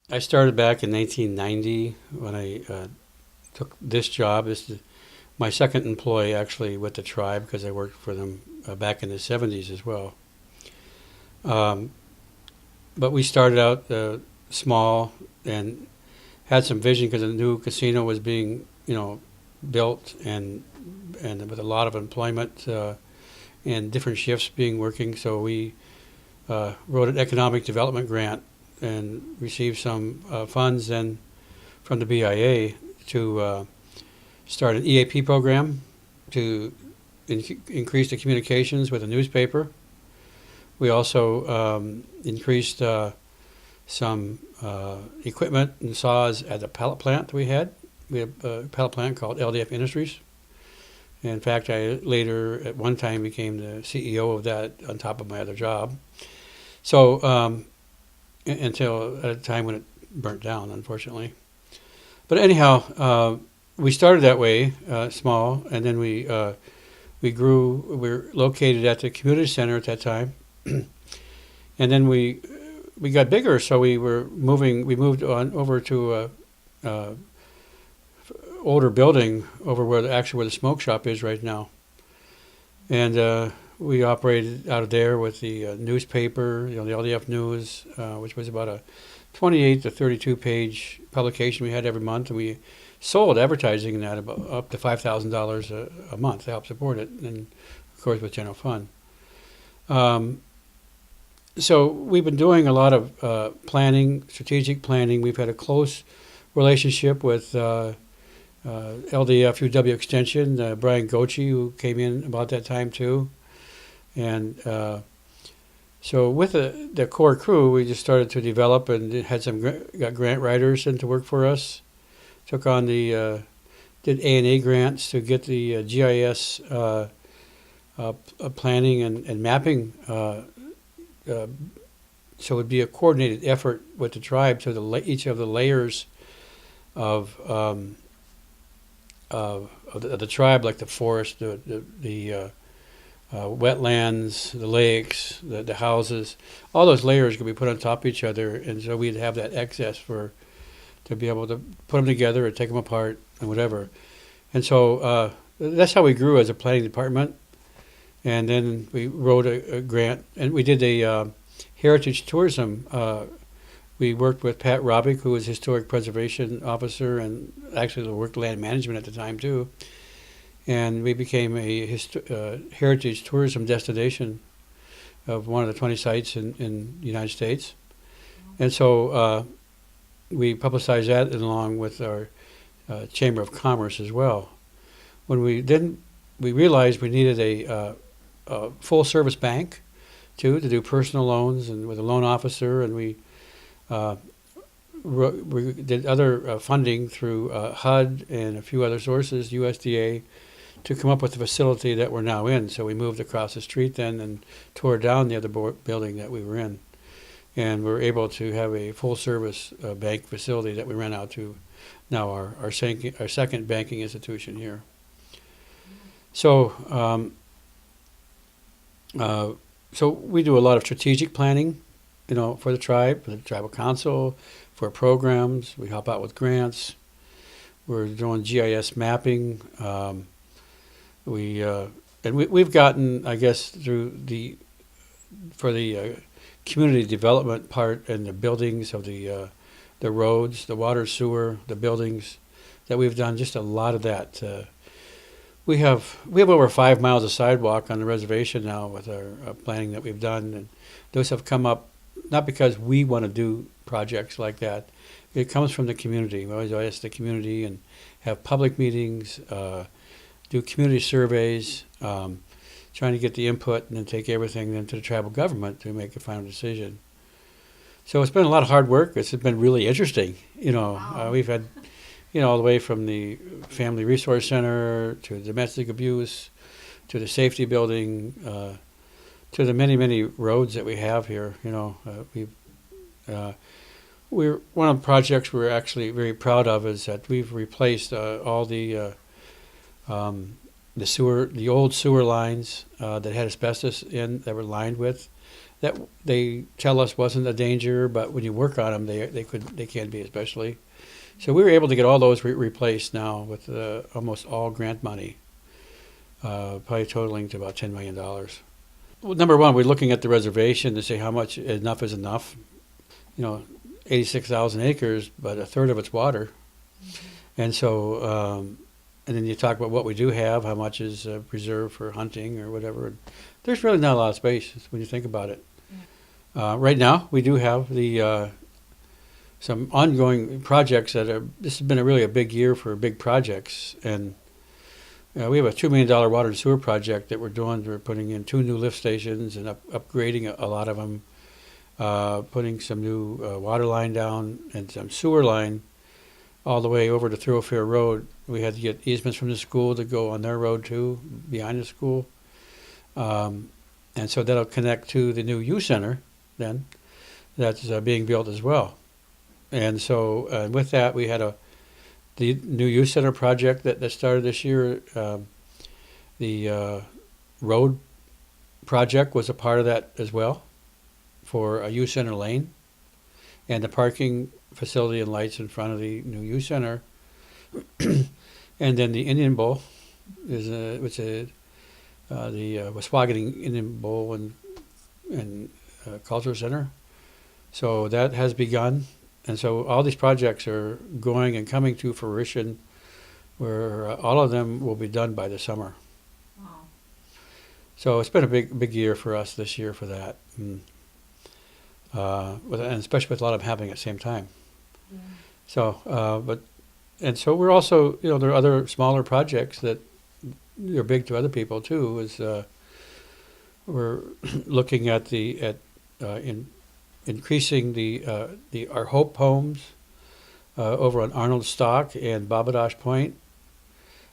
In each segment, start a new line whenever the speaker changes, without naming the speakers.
I started back in 1990 when I took this job. This is my second employee actually with the tribe because I worked for them back in the 70s as well. Um, but we started out small and had some vision because a new casino was being, built and with a lot of employment and different shifts being working. So we wrote an economic development grant and received some funds then from the BIA to start an EAP program to increase the communications with the newspaper. We also increased some equipment and saws at the pallet plant we had. We had a pallet plant called LDF Industries. In fact, I later, at one time, became the CEO of that on top of my other job. So until at a time when it burnt down, unfortunately. But anyhow, we started that way, small, and then we grew. We were located at the community center at that time, and then we got bigger. So we were moving. We moved on over to a older building over where the smoke shop is right now, and we operated out of there with the newspaper, the LDF News, which was about a 28 to 32 page publication we had every month, and we sold advertising in that about up to $5,000 a month to help support it, and of course with general fund. Um, so we've been doing a lot of planning, strategic planning. We've had a close relationship with LDF UW Extension, Brian Gochi, who came in about that time too, and so with the core crew, we just started to develop and had got grant writers in to work for us. Took on did A&A grants to get the GIS planning and mapping. So it would be a coordinated effort with the tribe to each of the layers of the tribe, like the forest, the wetlands, the lakes, the houses, all those layers could be put on top of each other, and so we'd have that access to be able to put them together or take them apart and whatever. And so that's how we grew as a planning department. And then we wrote a grant, and we did a heritage tourism. We worked with Pat Robick, who was historic preservation officer and actually worked land management at the time too. And we became a heritage tourism destination of one of the 20 sites in the United States. And so we publicized that along with our Chamber of Commerce as well. When we realized we needed a full service bank too to do personal loans and with a loan officer, and we did other funding through HUD and a few other sources, USDA, to come up with the facility that we're now in. So we moved across the street then and tore down the other building that we were in. And we're able to have a full-service bank facility that we rent out to now our second banking institution here. So so we do a lot of strategic planning, for the tribe, for the tribal council, for programs. We help out with grants. We're doing GIS mapping. We've gotten, I guess, for the community development part and the buildings of the roads, the water, sewer, the buildings, that we've done just a lot of that. We have over 5 miles of sidewalk on the reservation now with our planning that we've done, and those have come up not because we want to do projects like that. It comes from the community. We always ask the community and have public meetings, do community surveys, trying to get the input and then take everything then to the tribal government to make a final decision. So it's been a lot of hard work. It's been really interesting.
Wow.
We've had, all the way from the Family Resource Center to domestic abuse to the safety building to the many, many roads that we have here. We're one of the projects we're actually very proud of is that we've replaced all the the old sewer lines that had asbestos in that were lined with, that they tell us wasn't a danger, but when you work on them, they can be, especially. So we were able to get all those replaced now with almost all grant money, probably totaling to about $10 million. Well, number one, we're looking at the reservation to see how much enough is enough. 86,000 acres, but a third of it's water. And so, and then you talk about what we do have, how much is preserved for hunting or whatever. There's really not a lot of space when you think about it. Right now, we do have some ongoing projects this has been really a big year for big projects. And we have a $2 million water and sewer project that we're doing. We're putting in 2 new lift stations and upgrading a lot of them, putting some new water line down and some sewer line all the way over to Thoroughfare Road. We had to get easements from the school to go on their road too, behind the school. And so that'll connect to the new youth center then that's being built as well. And so with that, we had the new youth center project that started this year. The road project was a part of that as well for a youth center lane, and the parking facility and lights in front of the new youth center. And then the Indian Bowl is the Waswaganing Indian Bowl and Culture Center. So that has begun. And so all these projects are going and coming to fruition, where all of them will be done by the summer.
Wow.
So it's been a big year for us this year for that. And especially with a lot of them happening at the same time.
Yeah.
So, so we're also, there are other smaller projects that are big to other people too. We're looking at increasing our Hope homes over on Arnold Stock and Babadosh Point,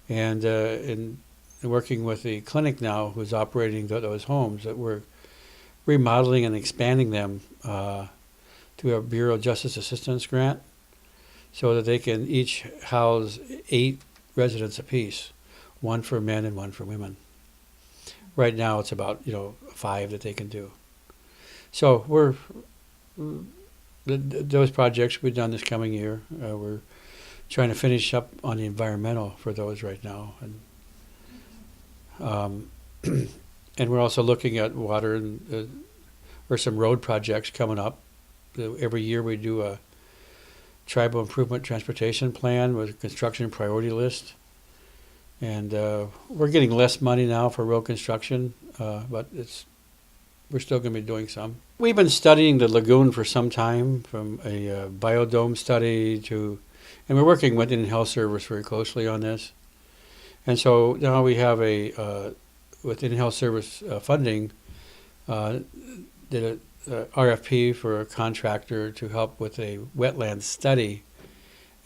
and in working with the clinic now, who's operating those homes, that we're remodeling and expanding them to a Bureau of Justice Assistance grant, so that they can each house 8 residents apiece, 1 for men and 1 for women. Right now, it's about 5 that they can do. So those projects will be done this coming year. We're trying to finish up on the environmental for those right now, and and we're also looking at water or some road projects coming up. Every year we do a tribal improvement transportation plan with a construction priority list, and we're getting less money now for road construction, but we're still going to be doing some. We've been studying the lagoon for some time, from a biodome study and we're working with Indian Health Service very closely on this. And so now we have with Indian Health Service funding, did a RFP for a contractor to help with a wetland study.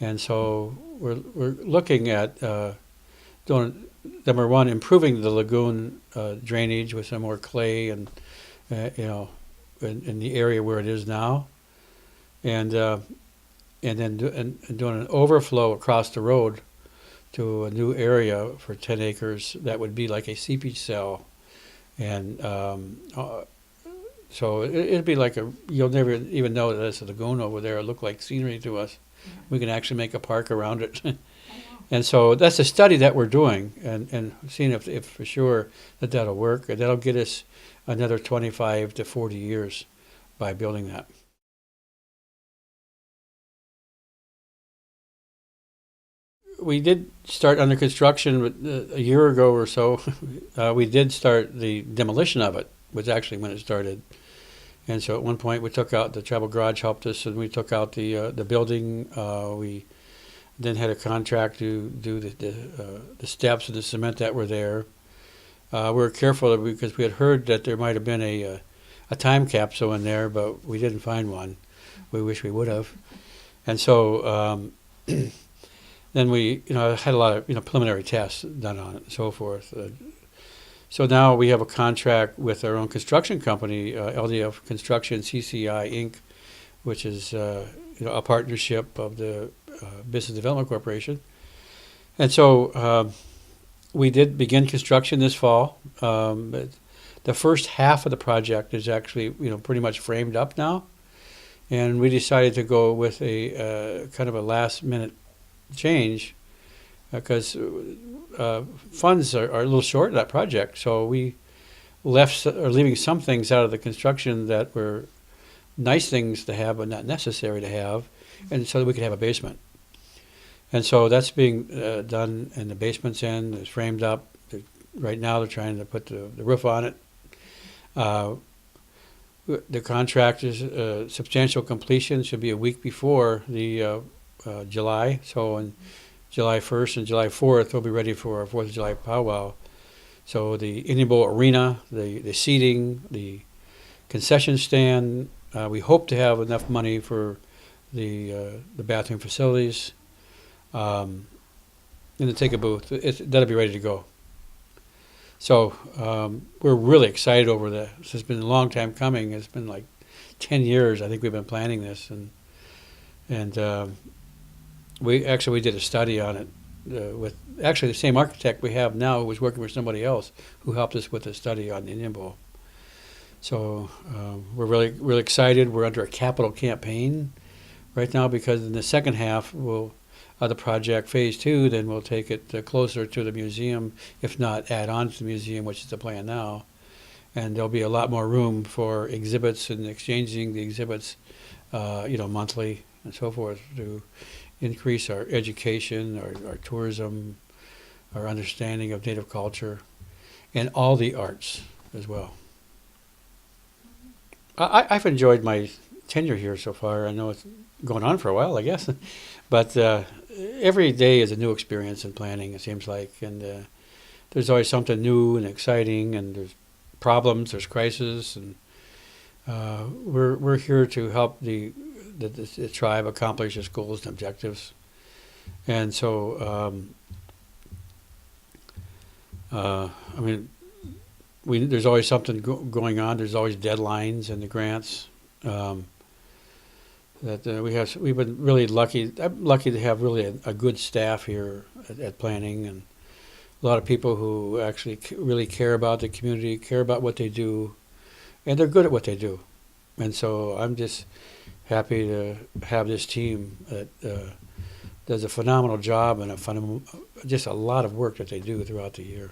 And so we're looking at doing, number one, improving the lagoon drainage with some more clay and in the area where it is now, and then doing an overflow across the road to a new area for 10 acres that would be like a seepage cell, and so it'd be like you'll never even know that it's a lagoon over there. It'll look like scenery to us. Yeah. We can actually make a park around it. And so that's a study that we're doing, and seeing if for sure that'll work. And that'll get us another 25 to 40 years by building that. We did start under construction a year ago or so. We did start the demolition of it, was actually when it started. And so at one point we took out the travel garage, helped us, and we took out the building. We then had a contract to do the steps and the cement that were there. We were careful because we had heard that there might have been a time capsule in there, but we didn't find one. We wish we would have. And so then we had a lot of preliminary tests done on it and so forth. So now we have a contract with our own construction company, LDF Construction CCI Inc., which is a partnership of the Business Development Corporation. And so we did begin construction this fall. But the first half of the project is actually, pretty much framed up now, and we decided to go with a kind of a last minute change because funds are a little short of that project. So we are leaving some things out of the construction that were nice things to have but not necessary to have, and so that we could have a basement. And so that's being done, and the basement's in, it's framed up. Right now they're trying to put the roof on it. The contract is substantial completion, should be a week before the July. So on July 1st and July 4th, we'll be ready for our 4th of July powwow. So the Indian Bowl arena, the seating, the concession stand, we hope to have enough money for the bathroom facilities, and the ticket booth. That'll be ready to go. So we're really excited over that. It's been a long time coming. It's been like 10 years. I think we've been planning this, and we did a study on it with actually the same architect we have now, who was working for somebody else who helped us with a study on the Indian Bowl. So we're really excited. We're under a capital campaign right now because in the second half of the project, phase 2, then we'll take it closer to the museum, if not add on to the museum, which is the plan now. And there'll be a lot more room for exhibits and exchanging the exhibits, monthly and so forth, to increase our education, our tourism, our understanding of Native culture, and all the arts as well. I've enjoyed my tenure here so far. I know it's going on for a while, I guess, but every day is a new experience in planning, it seems like, and there's always something new and exciting, and there's problems, there's crises, and we're here to help the tribe accomplish its goals and objectives. And so, there's always something going on. There's always deadlines in the grants. We've been really lucky. I'm lucky to have really a good staff here at planning, and a lot of people who actually really care about the community, care about what they do, and they're good at what they do. And so I'm just happy to have this team that does a phenomenal job and just a lot of work that they do throughout the year.